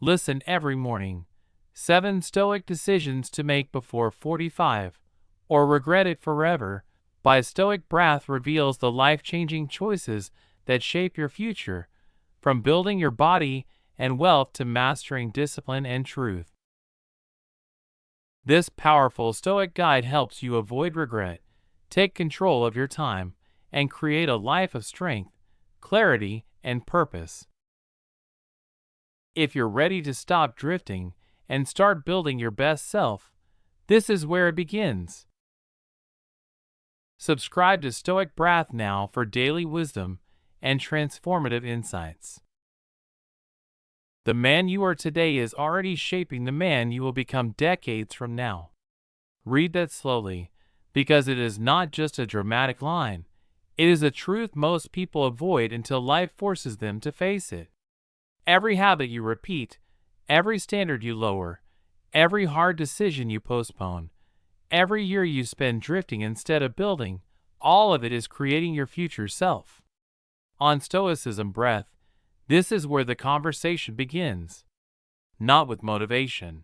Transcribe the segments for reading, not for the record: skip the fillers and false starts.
Listen every morning. 7 Stoic Decisions to Make Before 45, or Regret It Forever, by Stoic Brath reveals the life-changing choices that shape your future, from building your body and wealth to mastering discipline and truth. This powerful Stoic guide helps you avoid regret, take control of your time, and create a life of strength, clarity, and purpose. If you're ready to stop drifting and start building your best self, this is where it begins. Subscribe to Stoic Brath now for daily wisdom and transformative insights. The man you are today is already shaping the man you will become decades from now. Read that slowly, because it is not just a dramatic line. It is a truth most people avoid until life forces them to face it. Every habit you repeat, every standard you lower, every hard decision you postpone, every year you spend drifting instead of building, all of it is creating your future self. On Stoicism Breath, this is where the conversation begins. Not with motivation,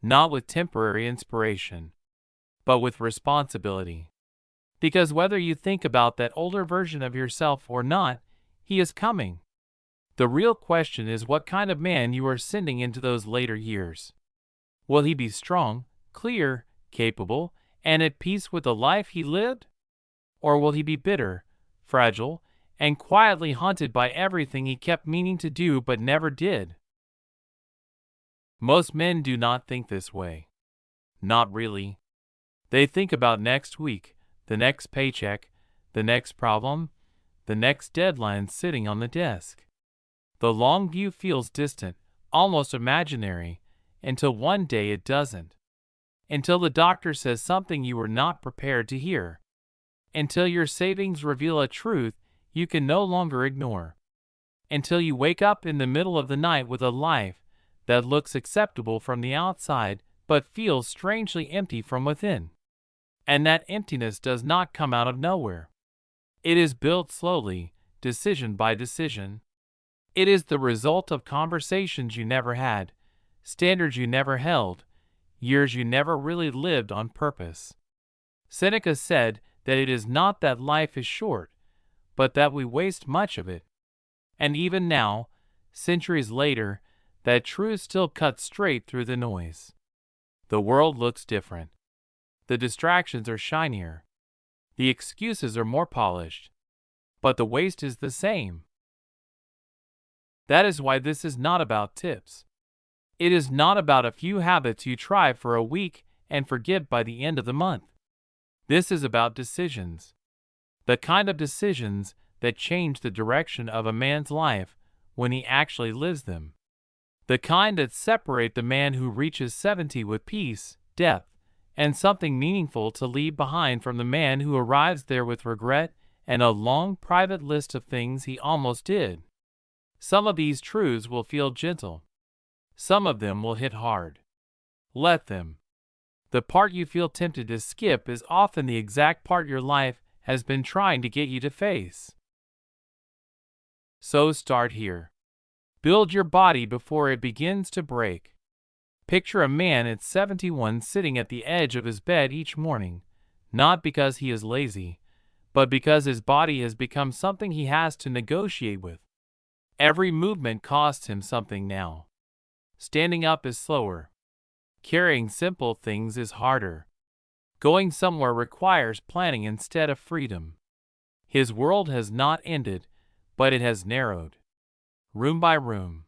not with temporary inspiration, but with responsibility. Because whether you think about that older version of yourself or not, he is coming. The real question is what kind of man you are sending into those later years. Will he be strong, clear, capable, and at peace with the life he lived? Or will he be bitter, fragile, and quietly haunted by everything he kept meaning to do but never did? Most men do not think this way. Not really. They think about next week, the next paycheck, the next problem, the next deadline sitting on the desk. The long view feels distant, almost imaginary, until one day it doesn't. Until the doctor says something you were not prepared to hear. Until your savings reveal a truth you can no longer ignore. Until you wake up in the middle of the night with a life that looks acceptable from the outside but feels strangely empty from within. And that emptiness does not come out of nowhere. It is built slowly, decision by decision. It is the result of conversations you never had, standards you never held, years you never really lived on purpose. Seneca said that it is not that life is short, but that we waste much of it. And even now, centuries later, that truth still cuts straight through the noise. The world looks different. The distractions are shinier. The excuses are more polished. But the waste is the same. That is why this is not about tips. It is not about a few habits you try for a week and forget by the end of the month. This is about decisions. The kind of decisions that change the direction of a man's life when he actually lives them. The kind that separate the man who reaches 70 with peace, depth, and something meaningful to leave behind from the man who arrives there with regret and a long private list of things he almost did. Some of these truths will feel gentle. Some of them will hit hard. Let them. The part you feel tempted to skip is often the exact part your life has been trying to get you to face. So start here. Build your body before it begins to break. Picture a man at 71 sitting at the edge of his bed each morning, not because he is lazy, but because his body has become something he has to negotiate with. Every movement costs him something now. Standing up is slower. Carrying simple things is harder. Going somewhere requires planning instead of freedom. His world has not ended, but it has narrowed. Room by room.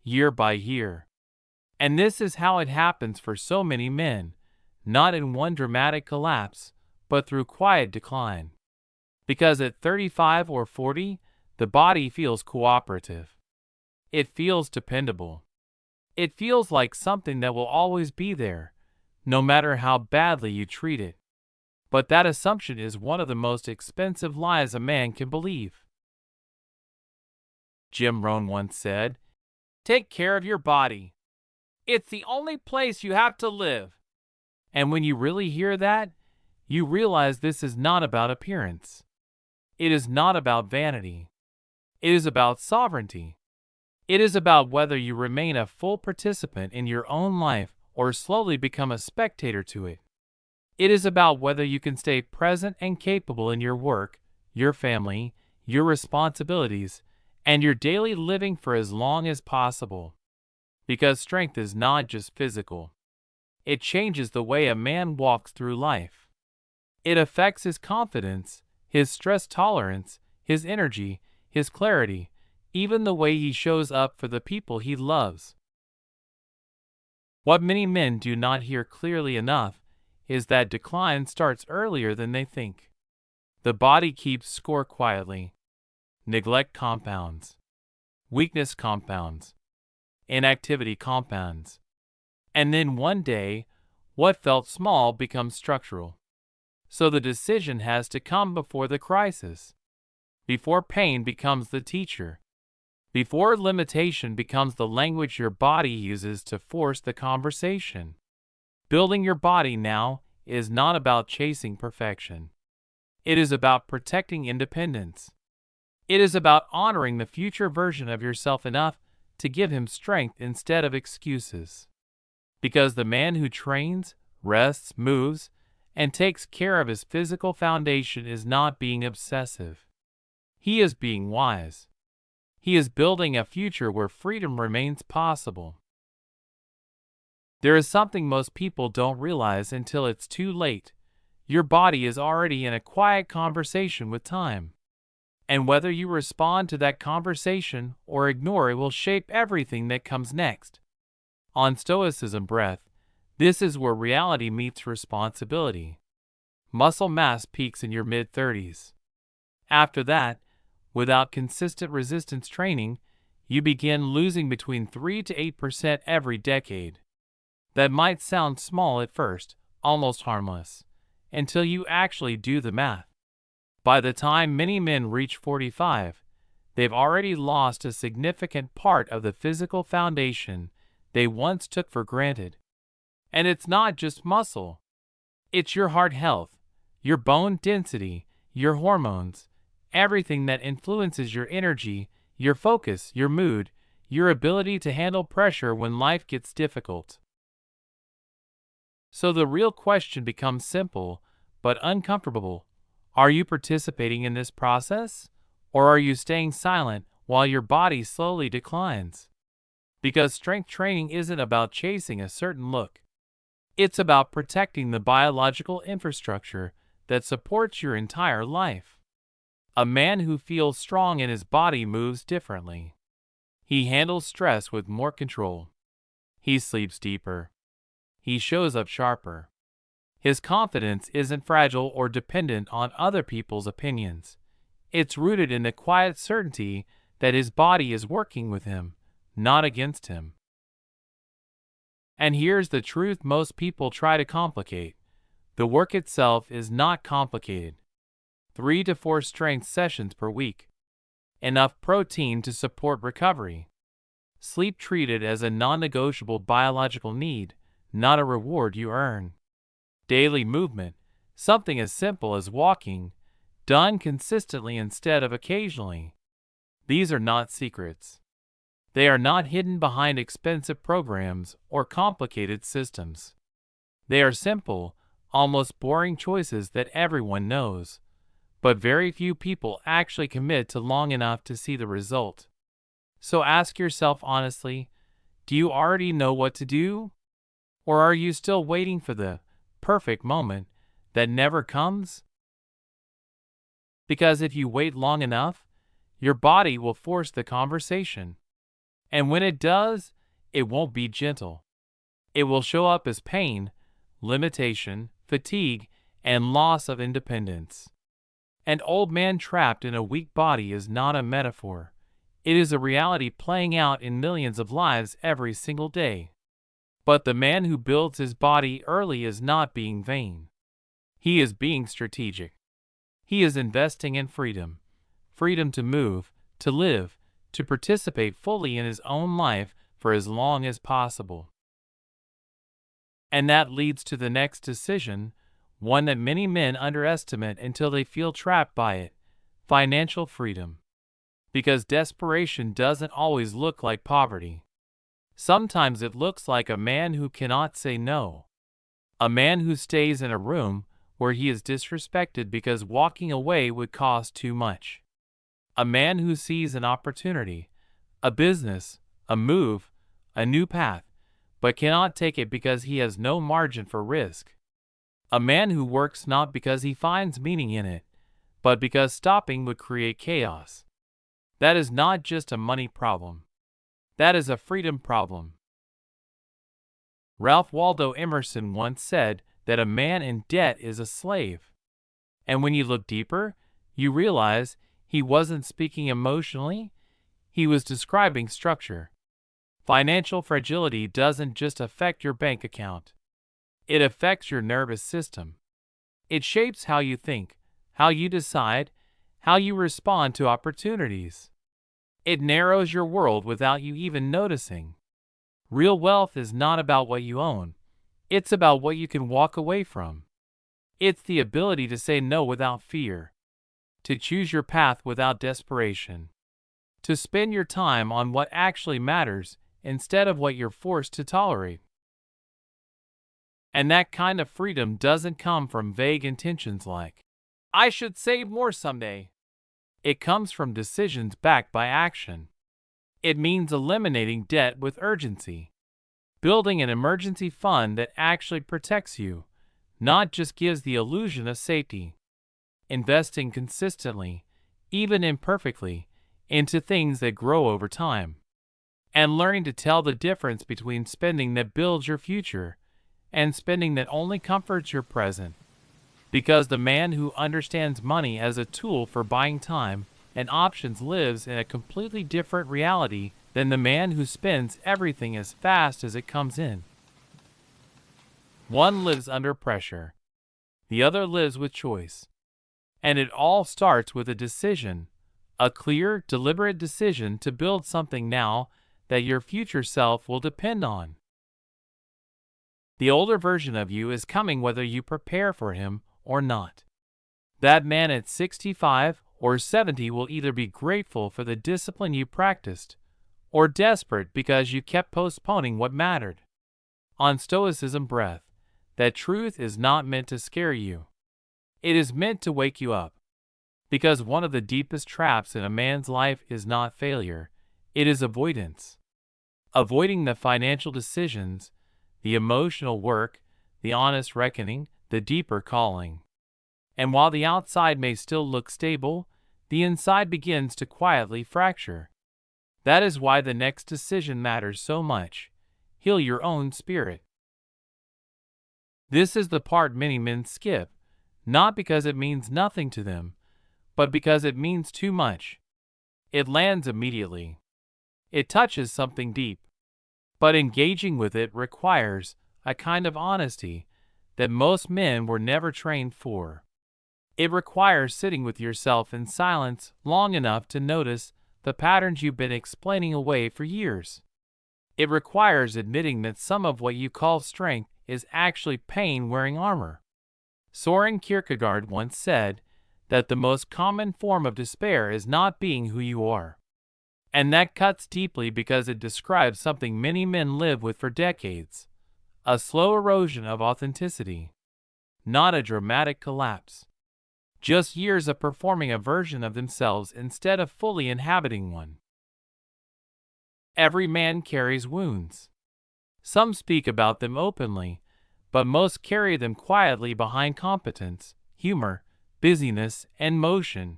Year by year. And this is how it happens for so many men, not in one dramatic collapse, but through quiet decline. Because at 35 or 40, the body feels cooperative. It feels dependable. It feels like something that will always be there, no matter how badly you treat it. But that assumption is one of the most expensive lies a man can believe. Jim Rohn once said, "Take care of your body. It's the only place you have to live." And when you really hear that, you realize this is not about appearance. It is not about vanity. It is about sovereignty. It is about whether you remain a full participant in your own life or slowly become a spectator to it. It is about whether you can stay present and capable in your work, your family, your responsibilities, and your daily living for as long as possible. Because strength is not just physical. It changes the way a man walks through life. It affects his confidence, his stress tolerance, his energy, his clarity, even the way he shows up for the people he loves. What many men do not hear clearly enough is that decline starts earlier than they think. The body keeps score quietly. Neglect compounds. Weakness compounds. Inactivity compounds. And then one day, what felt small becomes structural. So the decision has to come before the crisis. Before pain becomes the teacher. Before limitation becomes the language your body uses to force the conversation. Building your body now is not about chasing perfection. It is about protecting independence. It is about honoring the future version of yourself enough to give him strength instead of excuses. Because the man who trains, rests, moves, and takes care of his physical foundation is not being obsessive. He is being wise. He is building a future where freedom remains possible. There is something most people don't realize until it's too late. Your body is already in a quiet conversation with time. And whether you respond to that conversation or ignore it will shape everything that comes next. On Stoicism Breath, this is where reality meets responsibility. Muscle mass peaks in your mid-30s. After that, without consistent resistance training, you begin losing between 3 to 8% every decade. That might sound small at first, almost harmless, until you actually do the math. By the time many men reach 45, they've already lost a significant part of the physical foundation they once took for granted. And it's not just muscle. It's your heart health, your bone density, your hormones, everything that influences your energy, your focus, your mood, your ability to handle pressure when life gets difficult. So the real question becomes simple, but uncomfortable. Are you participating in this process? Or are you staying silent while your body slowly declines? Because strength training isn't about chasing a certain look. It's about protecting the biological infrastructure that supports your entire life. A man who feels strong in his body moves differently. He handles stress with more control. He sleeps deeper. He shows up sharper. His confidence isn't fragile or dependent on other people's opinions. It's rooted in the quiet certainty that his body is working with him, not against him. And here's the truth most people try to complicate. The work itself is not complicated. 3 to 4 strength sessions per week. Enough protein to support recovery. Sleep treated as a non-negotiable biological need, not a reward you earn. Daily movement, something as simple as walking, done consistently instead of occasionally. These are not secrets. They are not hidden behind expensive programs or complicated systems. They are simple, almost boring choices that everyone knows, but very few people actually commit to long enough to see the result. So ask yourself honestly, do you already know what to do? Or are you still waiting for the perfect moment that never comes? Because if you wait long enough, your body will force the conversation. And when it does, it won't be gentle. It will show up as pain, limitation, fatigue, and loss of independence. An old man trapped in a weak body is not a metaphor. It is a reality playing out in millions of lives every single day. But the man who builds his body early is not being vain. He is being strategic. He is investing in freedom. Freedom to move, to live, to participate fully in his own life for as long as possible. And that leads to the next decision, one that many men underestimate until they feel trapped by it: financial freedom. Because desperation doesn't always look like poverty. Sometimes it looks like a man who cannot say no. A man who stays in a room where he is disrespected because walking away would cost too much. A man who sees an opportunity, a business, a move, a new path, but cannot take it because he has no margin for risk. A man who works not because he finds meaning in it, but because stopping would create chaos. That is not just a money problem. That is a freedom problem. Ralph Waldo Emerson once said that a man in debt is a slave. And when you look deeper, you realize he wasn't speaking emotionally, he was describing structure. Financial fragility doesn't just affect your bank account. It affects your nervous system. It shapes how you think, how you decide, how you respond to opportunities. It narrows your world without you even noticing. Real wealth is not about what you own. It's about what you can walk away from. It's the ability to say no without fear, to choose your path without desperation, to spend your time on what actually matters instead of what you're forced to tolerate. And that kind of freedom doesn't come from vague intentions like, I should save more someday. It comes from decisions backed by action. It means eliminating debt with urgency, building an emergency fund that actually protects you, not just gives the illusion of safety, investing consistently, even imperfectly, into things that grow over time, and learning to tell the difference between spending that builds your future and spending that only comforts your present. Because the man who understands money as a tool for buying time and options lives in a completely different reality than the man who spends everything as fast as it comes in. One lives under pressure. The other lives with choice. And it all starts with a decision, a clear, deliberate decision to build something now that your future self will depend on. The older version of you is coming whether you prepare for him or not. That man at 65 or 70 will either be grateful for the discipline you practiced or desperate because you kept postponing what mattered. On Stoicism Breath, that truth is not meant to scare you. It is meant to wake you up. Because one of the deepest traps in a man's life is not failure, it is avoidance. Avoiding the financial decisions, the emotional work, the honest reckoning, the deeper calling. And while the outside may still look stable, the inside begins to quietly fracture. That is why the next decision matters so much. Heal your own spirit. This is the part many men skip, not because it means nothing to them, but because it means too much. It lands immediately. It touches something deep. But engaging with it requires a kind of honesty that most men were never trained for. It requires sitting with yourself in silence long enough to notice the patterns you've been explaining away for years. It requires admitting that some of what you call strength is actually pain wearing armor. Soren Kierkegaard once said that the most common form of despair is not being who you are. And that cuts deeply because it describes something many men live with for decades: a slow erosion of authenticity. Not a dramatic collapse. Just years of performing a version of themselves instead of fully inhabiting one. Every man carries wounds. Some speak about them openly, but most carry them quietly behind competence, humor, busyness, and motion.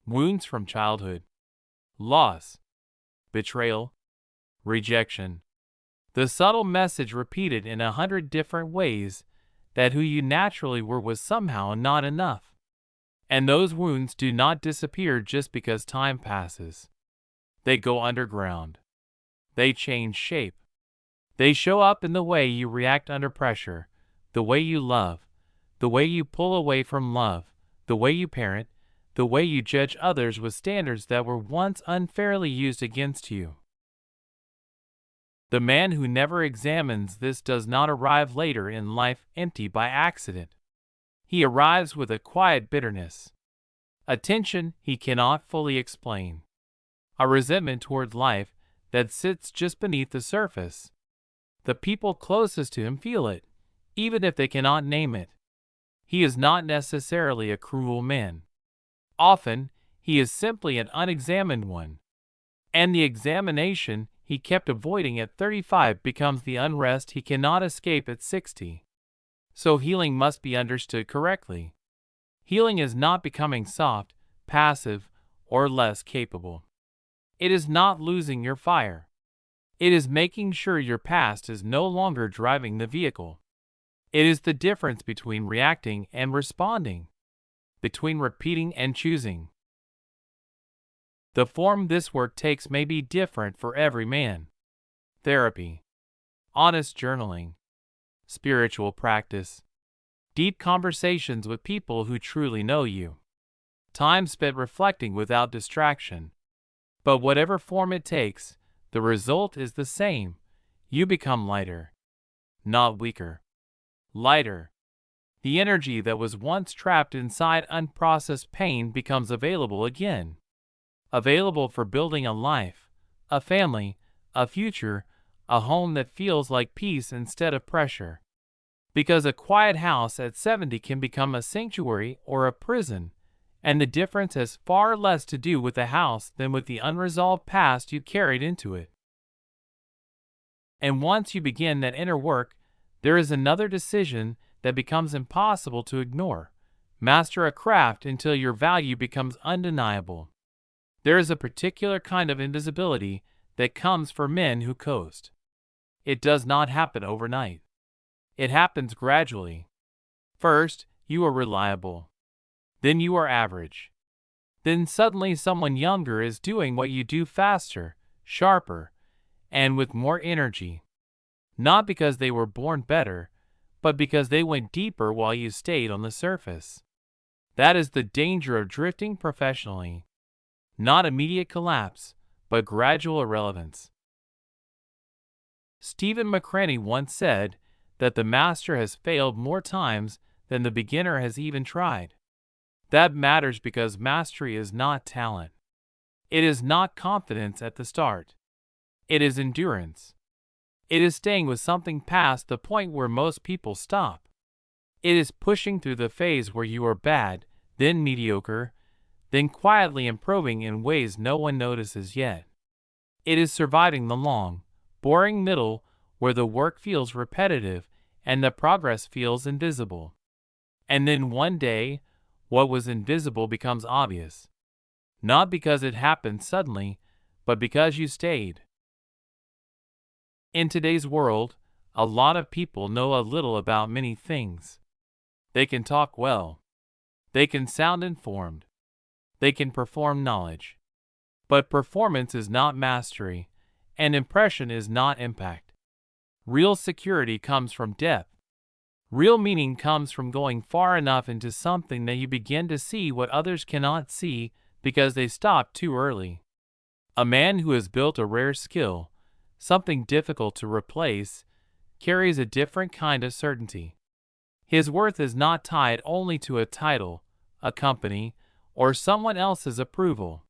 Wounds from childhood, loss, betrayal, rejection. The subtle message repeated in 100 different ways that who you naturally were was somehow not enough. And those wounds do not disappear just because time passes. They go underground. They change shape. They show up in the way you react under pressure, the way you love, the way you pull away from love, the way you parent, the way you judge others with standards that were once unfairly used against you. The man who never examines this does not arrive later in life empty by accident. He arrives with a quiet bitterness, a tension he cannot fully explain. a resentment toward life that sits just beneath the surface. The people closest to him feel it, even if they cannot name it. He is not necessarily a cruel man. Often, he is simply an unexamined one. And the examination he kept avoiding at 35 becomes the unrest he cannot escape at 60. So healing must be understood correctly. Healing is not becoming soft, passive, or less capable. It is not losing your fire. It is making sure your past is no longer driving the vehicle. It is the difference between reacting and responding, between repeating and choosing. The form this work takes may be different for every man. Therapy, honest journaling, spiritual practice, deep conversations with people who truly know you, time spent reflecting without distraction. But whatever form it takes, the result is the same. You become lighter, not weaker. Lighter. The energy that was once trapped inside unprocessed pain becomes available again. Available for building a life, a family, a future, a home that feels like peace instead of pressure. Because a quiet house at 70 can become a sanctuary or a prison, and the difference has far less to do with the house than with the unresolved past you carried into it. And once you begin that inner work, there is another decision that becomes impossible to ignore. Master a craft until your value becomes undeniable. There is a particular kind of invisibility that comes for men who coast. It does not happen overnight. It happens gradually. First, you are reliable. Then you are average. Then suddenly someone younger is doing what you do faster, sharper, and with more energy. Not because they were born better, but because they went deeper while you stayed on the surface. That is the danger of drifting professionally. Not immediate collapse, but gradual irrelevance. Stephen McCranie once said that the master has failed more times than the beginner has even tried. That matters because mastery is not talent. It is not confidence at the start. It is endurance. It is staying with something past the point where most people stop. It is pushing through the phase where you are bad, then mediocre, then quietly improving in ways no one notices yet. It is surviving the long, boring middle where the work feels repetitive and the progress feels invisible. And then one day, what was invisible becomes obvious. Not because it happened suddenly, but because you stayed. In today's world, a lot of people know a little about many things. They can talk well. They can sound informed. They can perform knowledge. But performance is not mastery, and impression is not impact. Real security comes from depth. Real meaning comes from going far enough into something that you begin to see what others cannot see because they stopped too early. A man who has built a rare skill, something difficult to replace, carries a different kind of certainty. His worth is not tied only to a title, a company, or someone else's approval.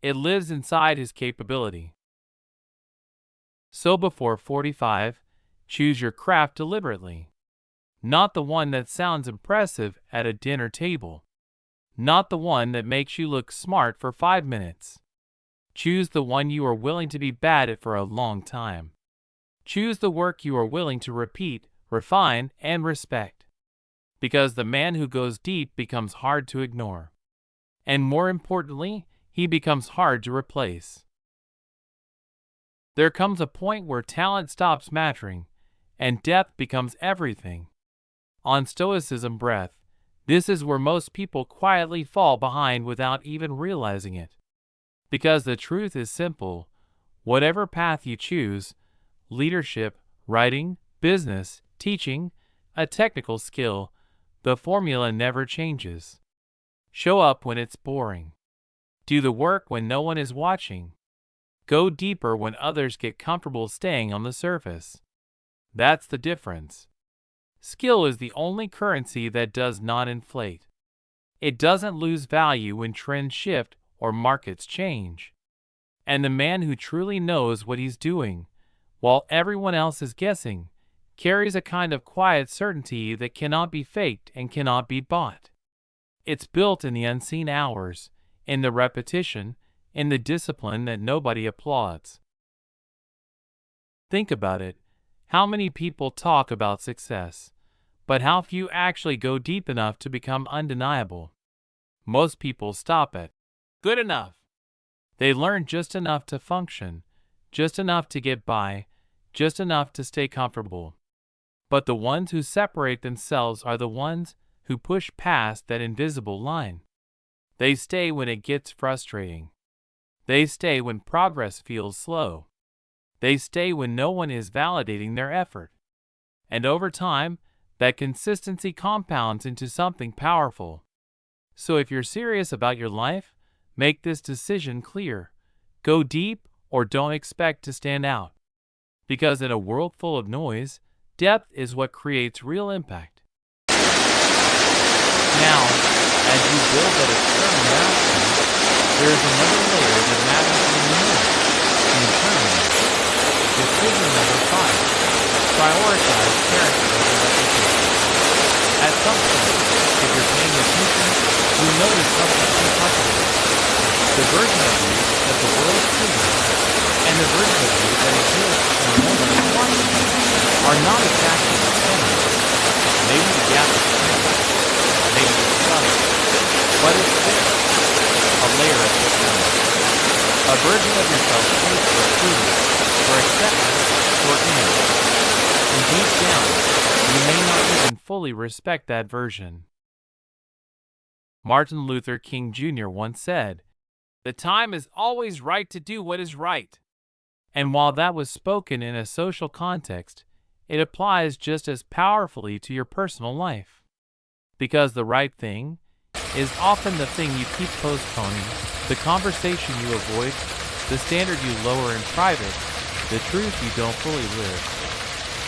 It lives inside his capability. So before 45, choose your craft deliberately. Not the one that sounds impressive at a dinner table. Not the one that makes you look smart for 5 minutes. Choose the one you are willing to be bad at for a long time. Choose the work you are willing to repeat, refine, and respect. Because the man who goes deep becomes hard to ignore. And more importantly, he becomes hard to replace. There comes a point where talent stops mattering, and depth becomes everything. On Stoicism Breath, this is where most people quietly fall behind without even realizing it. Because the truth is simple, whatever path you choose, leadership, writing, business, teaching, a technical skill, the formula never changes. Show up when it's boring. Do the work when no one is watching. Go deeper when others get comfortable staying on the surface. That's the difference. Skill is the only currency that does not inflate. It doesn't lose value when trends shift or markets change. And the man who truly knows what he's doing, while everyone else is guessing, carries a kind of quiet certainty that cannot be faked and cannot be bought. It's built in the unseen hours, in the repetition, in the discipline that nobody applauds. Think about it. How many people talk about success, but how few actually go deep enough to become undeniable? Most people stop at good enough. They learn just enough to function, just enough to get by, just enough to stay comfortable. But the ones who separate themselves are the ones who push past that invisible line. They stay when it gets frustrating. They stay when progress feels slow. They stay when no one is validating their effort. And over time, that consistency compounds into something powerful. So if you're serious about your life, make this decision clear. Go deep or don't expect to stand out. Because in a world full of noise, depth is what creates real impact. Now, as you build that external mastery, there is another layer that matters even more: internally. Decision number 5. Prioritize character over reputation. At some point, if you're paying attention, you'll notice something uncomfortable. The version of you that the world sees, and the version of you that exists when no one is watching, are not exactly the same. Maybe the gap is small, maybe it's subtle, but it's there. A layer of difference. A version of yourself waits for approval, for acceptance, for image. And deep down, you may not even fully respect that version. Martin Luther King Jr. once said, "The time is always right to do what is right." And while that was spoken in a social context, it applies just as powerfully to your personal life. Because the right thing is often the thing you keep postponing, the conversation you avoid, the standard you lower in private, the truth you don't fully live.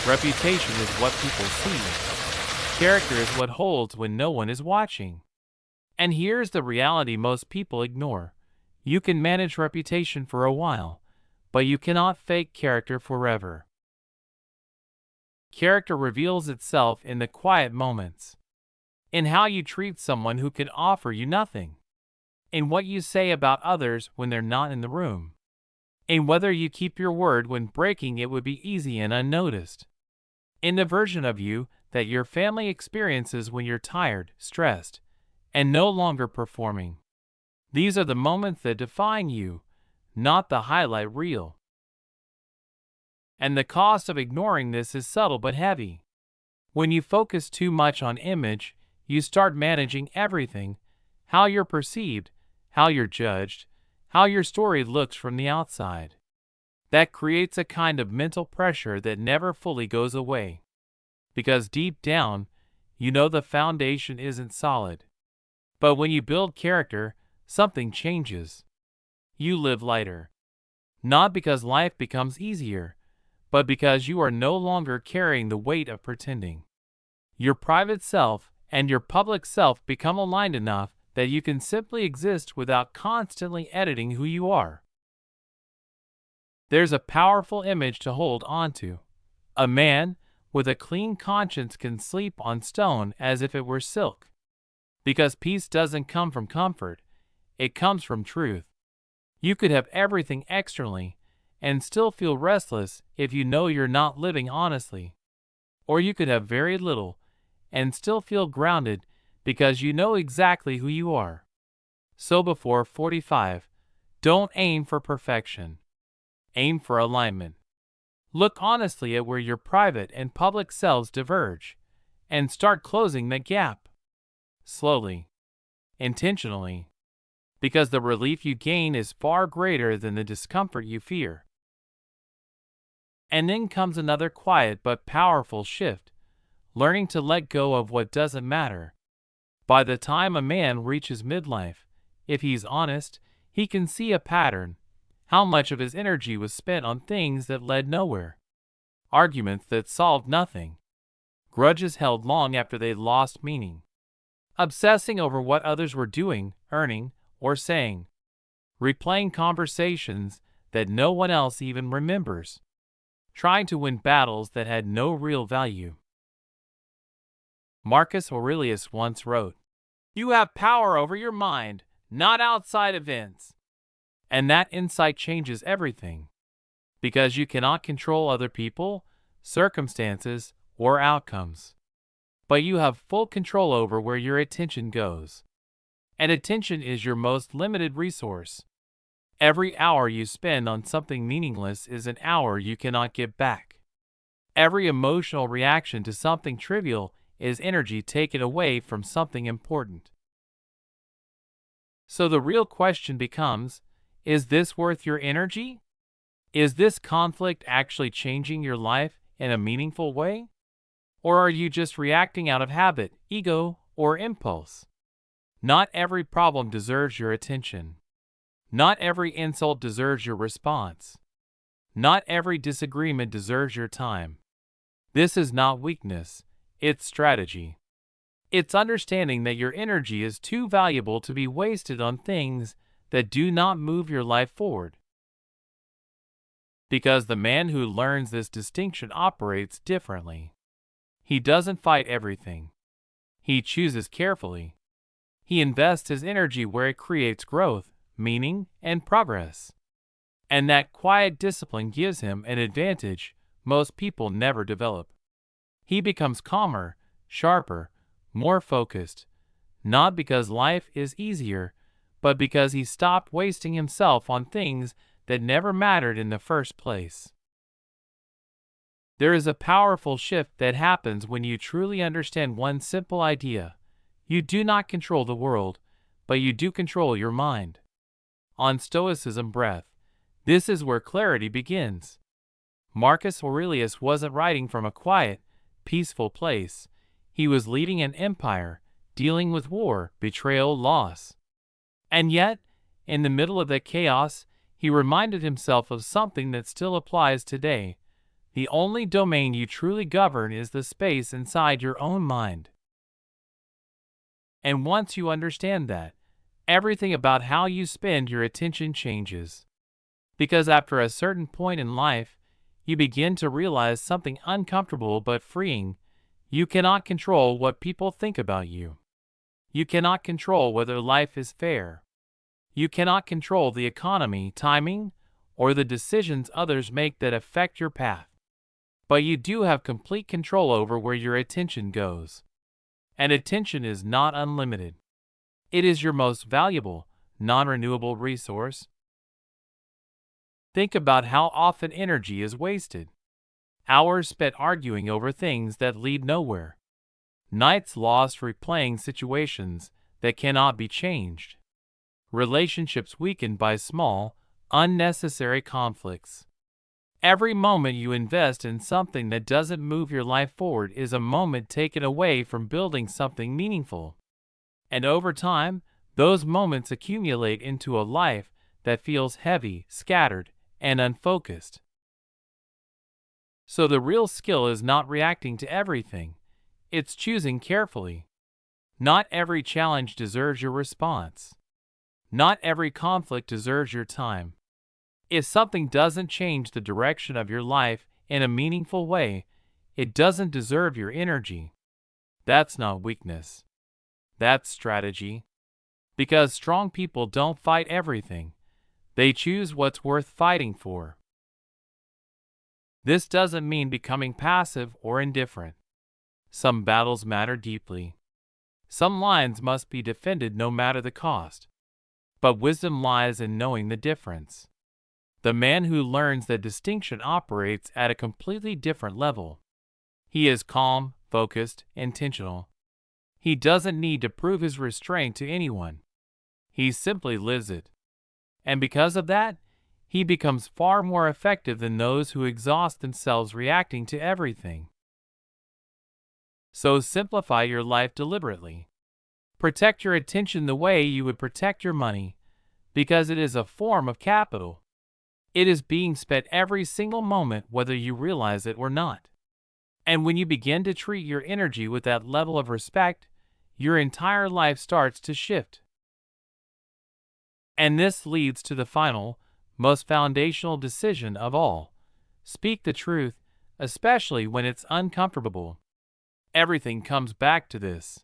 Reputation is what people see. Character is what holds when no one is watching. And here's the reality most people ignore. You can manage reputation for a while, but you cannot fake character forever. Character reveals itself in the quiet moments. In how you treat someone who can offer you nothing. In what you say about others when they're not in the room. In whether you keep your word when breaking it would be easy and unnoticed. In the version of you that your family experiences when you're tired, stressed, and no longer performing. These are the moments that define you, not the highlight reel. And the cost of ignoring this is subtle but heavy. When you focus too much on image, you start managing everything: how you're perceived, how you're judged, how your story looks from the outside. That creates a kind of mental pressure that never fully goes away. Because deep down, you know the foundation isn't solid. But when you build character, something changes. You live lighter. Not because life becomes easier, but because you are no longer carrying the weight of pretending. Your private self and your public self become aligned enough that you can simply exist without constantly editing who you are. There's a powerful image to hold onto. A man with a clean conscience can sleep on stone as if it were silk. Because peace doesn't come from comfort, it comes from truth. You could have everything externally and still feel restless if you know you're not living honestly. Or you could have very little and still feel grounded because you know exactly who you are. So before 45, don't aim for perfection. Aim for alignment. Look honestly at where your private and public selves diverge, and start closing that gap. Slowly. Intentionally. Because the relief you gain is far greater than the discomfort you fear. And then comes another quiet but powerful shift, learning to let go of what doesn't matter. By the time a man reaches midlife, if he's honest, he can see a pattern: how much of his energy was spent on things that led nowhere, arguments that solved nothing, grudges held long after they'd lost meaning, obsessing over what others were doing, earning, or saying, replaying conversations that no one else even remembers, trying to win battles that had no real value. Marcus Aurelius once wrote, "You have power over your mind, not outside events." And that insight changes everything, because you cannot control other people, circumstances, or outcomes. But you have full control over where your attention goes. And attention is your most limited resource. Every hour you spend on something meaningless is an hour you cannot get back. Every emotional reaction to something trivial is energy taken away from something important. So the real question becomes, is this worth your energy? Is this conflict actually changing your life in a meaningful way? Or are you just reacting out of habit, ego, or impulse? Not every problem deserves your attention. Not every insult deserves your response. Not every disagreement deserves your time. This is not weakness, it's strategy. It's understanding that your energy is too valuable to be wasted on things that do not move your life forward. Because the man who learns this distinction operates differently. He doesn't fight everything. He chooses carefully. He invests his energy where it creates growth, meaning, and progress. And that quiet discipline gives him an advantage most people never develop. He becomes calmer, sharper, more focused, not because life is easier, but because he stopped wasting himself on things that never mattered in the first place. There is a powerful shift that happens when you truly understand one simple idea. You do not control the world, but you do control your mind. On Stoicism Breath, this is where clarity begins. Marcus Aurelius wasn't writing from a quiet, peaceful place. He was leading an empire, dealing with war, betrayal, loss. And yet, in the middle of that chaos, he reminded himself of something that still applies today. The only domain you truly govern is the space inside your own mind. And once you understand that, everything about how you spend your attention changes. Because after a certain point in life, you begin to realize something uncomfortable but freeing. You cannot control what people think about you. You cannot control whether life is fair. You cannot control the economy, timing, or the decisions others make that affect your path. But you do have complete control over where your attention goes. And attention is not unlimited. It is your most valuable, non-renewable resource. Think about how often energy is wasted. Hours spent arguing over things that lead nowhere. Nights lost replaying situations that cannot be changed. Relationships weakened by small, unnecessary conflicts. Every moment you invest in something that doesn't move your life forward is a moment taken away from building something meaningful. And over time, those moments accumulate into a life that feels heavy, scattered, and unfocused. So the real skill is not reacting to everything. It's choosing carefully. Not every challenge deserves your response. Not every conflict deserves your time. If something doesn't change the direction of your life in a meaningful way, it doesn't deserve your energy. That's not weakness. That's strategy. Because strong people don't fight everything. They choose what's worth fighting for. This doesn't mean becoming passive or indifferent. Some battles matter deeply. Some lines must be defended no matter the cost. But wisdom lies in knowing the difference. The man who learns that distinction operates at a completely different level. He is calm, focused, intentional. He doesn't need to prove his restraint to anyone. He simply lives it. And because of that, he becomes far more effective than those who exhaust themselves reacting to everything. So simplify your life deliberately. Protect your attention the way you would protect your money, because it is a form of capital. It is being spent every single moment whether you realize it or not. And when you begin to treat your energy with that level of respect, your entire life starts to shift. And this leads to the final, most foundational decision of all. Speak the truth, especially when it's uncomfortable. Everything comes back to this.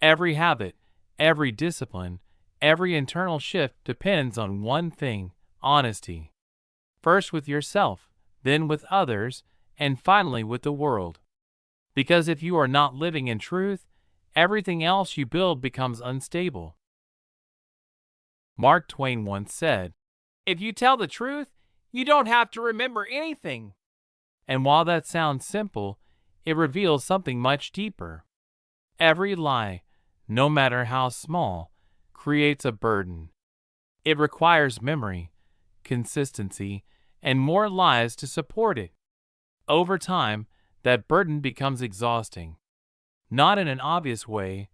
Every habit, every discipline, every internal shift depends on one thing: honesty. First with yourself, then with others, and finally with the world. Because if you are not living in truth, everything else you build becomes unstable. Mark Twain once said, "If you tell the truth, you don't have to remember anything." And while that sounds simple, it reveals something much deeper. Every lie, no matter how small, creates a burden. It requires memory, consistency, and more lies to support it. Over time, that burden becomes exhausting. Not in an obvious way,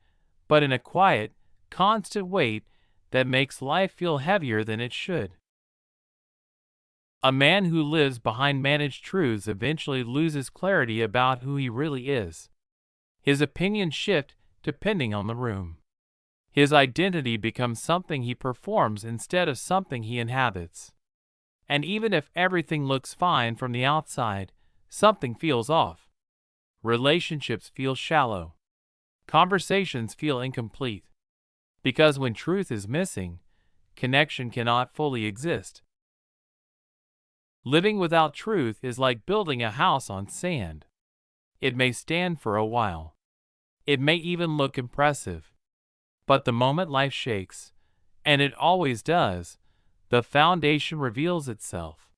but in a quiet, constant weight that makes life feel heavier than it should. A man who lives behind managed truths eventually loses clarity about who he really is. His opinions shift depending on the room. His identity becomes something he performs instead of something he inhabits. And even if everything looks fine from the outside, something feels off. Relationships feel shallow. Conversations feel incomplete. Because when truth is missing, connection cannot fully exist. Living without truth is like building a house on sand. It may stand for a while. It may even look impressive. But the moment life shakes, and it always does, the foundation reveals itself.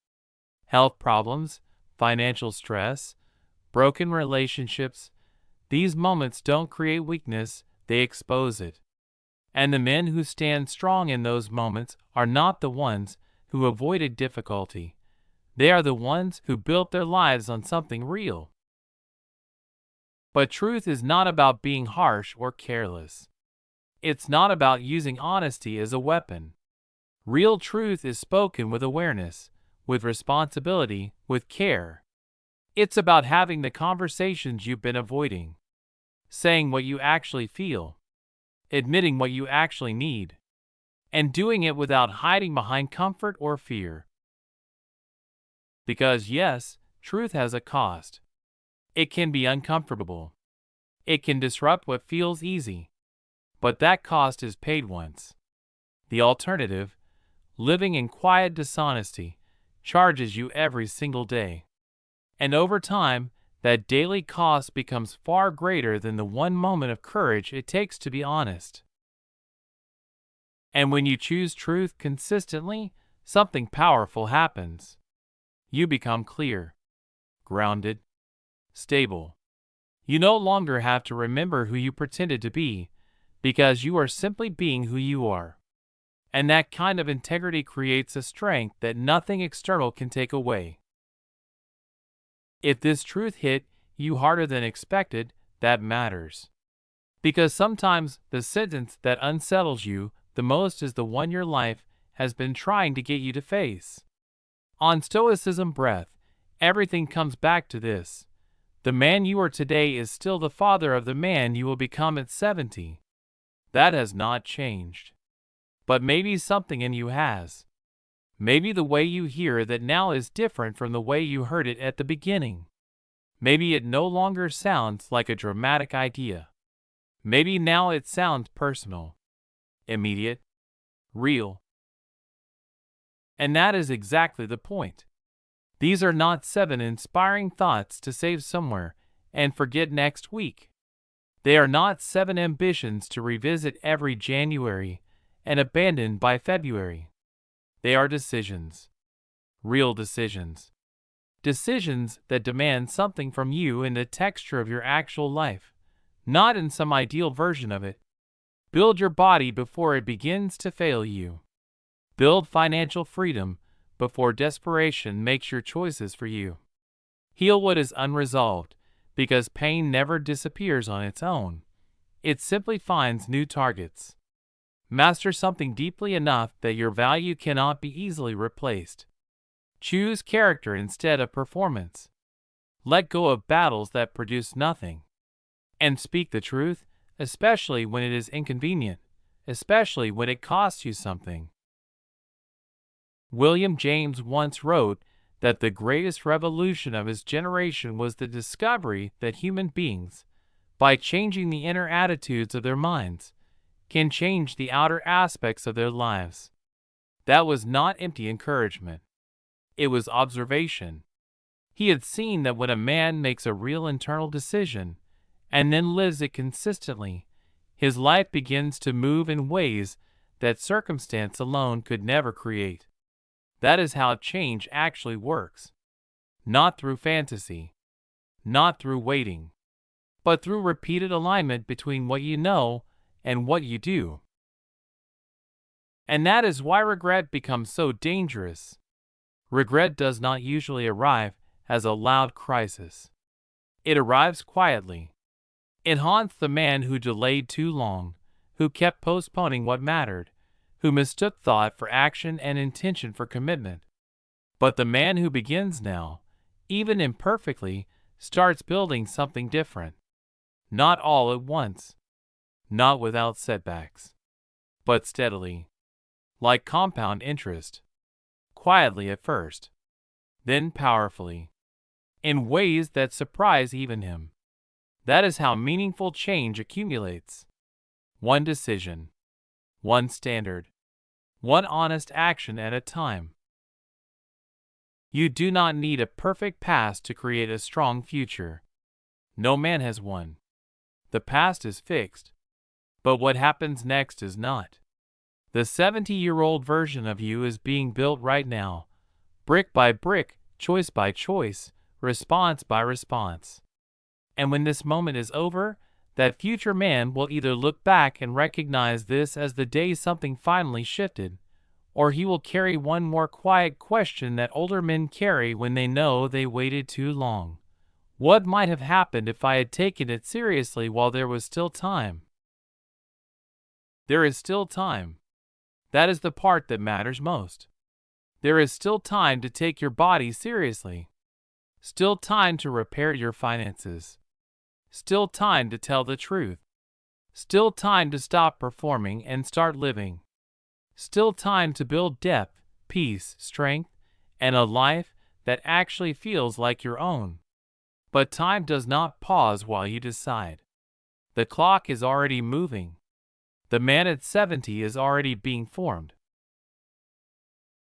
Health problems, financial stress, broken relationships, these moments don't create weakness, they expose it. And the men who stand strong in those moments are not the ones who avoided difficulty. They are the ones who built their lives on something real. But truth is not about being harsh or careless. It's not about using honesty as a weapon. Real truth is spoken with awareness, with responsibility, with care. It's about having the conversations you've been avoiding, saying what you actually feel, admitting what you actually need, and doing it without hiding behind comfort or fear. Because yes, truth has a cost. It can be uncomfortable. It can disrupt what feels easy. But that cost is paid once. The alternative, living in quiet dishonesty, charges you every single day. And over time, that daily cost becomes far greater than the one moment of courage it takes to be honest. And when you choose truth consistently, something powerful happens. You become clear, grounded, stable. You no longer have to remember who you pretended to be, because you are simply being who you are. And that kind of integrity creates a strength that nothing external can take away. If this truth hit you harder than expected, that matters. Because sometimes the sentence that unsettles you the most is the one your life has been trying to get you to face. On Stoicism Breath, everything comes back to this. The man you are today is still the father of the man you will become at 70. That has not changed. But maybe something in you has. Maybe the way you hear that now is different from the way you heard it at the beginning. Maybe it no longer sounds like a dramatic idea. Maybe now it sounds personal, immediate, real. And that is exactly the point. These are not 7 inspiring thoughts to save somewhere and forget next week. They are not 7 ambitions to revisit every January and abandon by February. They are decisions. Real decisions. Decisions that demand something from you in the texture of your actual life, not in some ideal version of it. Build your body before it begins to fail you. Build financial freedom before desperation makes your choices for you. Heal what is unresolved, because pain never disappears on its own. It simply finds new targets. Master something deeply enough that your value cannot be easily replaced. Choose character instead of performance. Let go of battles that produce nothing. And speak the truth, especially when it is inconvenient, especially when it costs you something. William James once wrote that the greatest revolution of his generation was the discovery that human beings, by changing the inner attitudes of their minds, can change the outer aspects of their lives. That was not empty encouragement. It was observation. He had seen that when a man makes a real internal decision and then lives it consistently, his life begins to move in ways that circumstance alone could never create. That is how change actually works. Not through fantasy, not through waiting, but through repeated alignment between what you know and what you do. And that is why regret becomes so dangerous. Regret does not usually arrive as a loud crisis. It arrives quietly. It haunts the man who delayed too long, who kept postponing what mattered, who mistook thought for action and intention for commitment. But the man who begins now, even imperfectly, starts building something different. Not all at once, not without setbacks, but steadily, like compound interest, quietly at first, then powerfully, in ways that surprise even him. That is how meaningful change accumulates. One decision, one standard, one honest action at a time. You do not need a perfect past to create a strong future. No man has one. The past is fixed, but what happens next is not. The 70-year-old version of you is being built right now, brick by brick, choice by choice, response by response. And when this moment is over, that future man will either look back and recognize this as the day something finally shifted, or he will carry one more quiet question that older men carry when they know they waited too long. What might have happened if I had taken it seriously while there was still time? There is still time. That is the part that matters most. There is still time to take your body seriously. Still time to repair your finances. Still time to tell the truth. Still time to stop performing and start living. Still time to build depth, peace, strength, and a life that actually feels like your own. But time does not pause while you decide. The clock is already moving. The man at 70 is already being formed.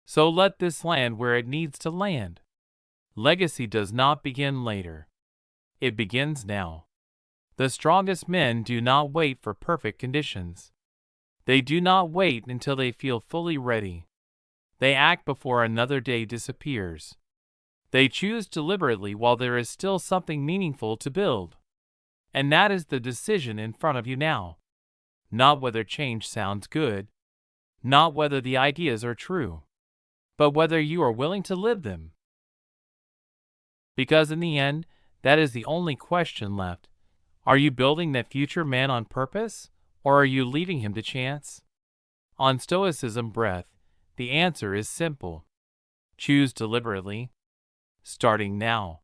So let this land where it needs to land. Legacy does not begin later. It begins now. The strongest men do not wait for perfect conditions. They do not wait until they feel fully ready. They act before another day disappears. They choose deliberately while there is still something meaningful to build. And that is the decision in front of you now. Not whether change sounds good, not whether the ideas are true, but whether you are willing to live them. Because in the end, that is the only question left. Are you building that future man on purpose, or are you leaving him to chance? On Stoicism Breath, the answer is simple. Choose deliberately, starting now.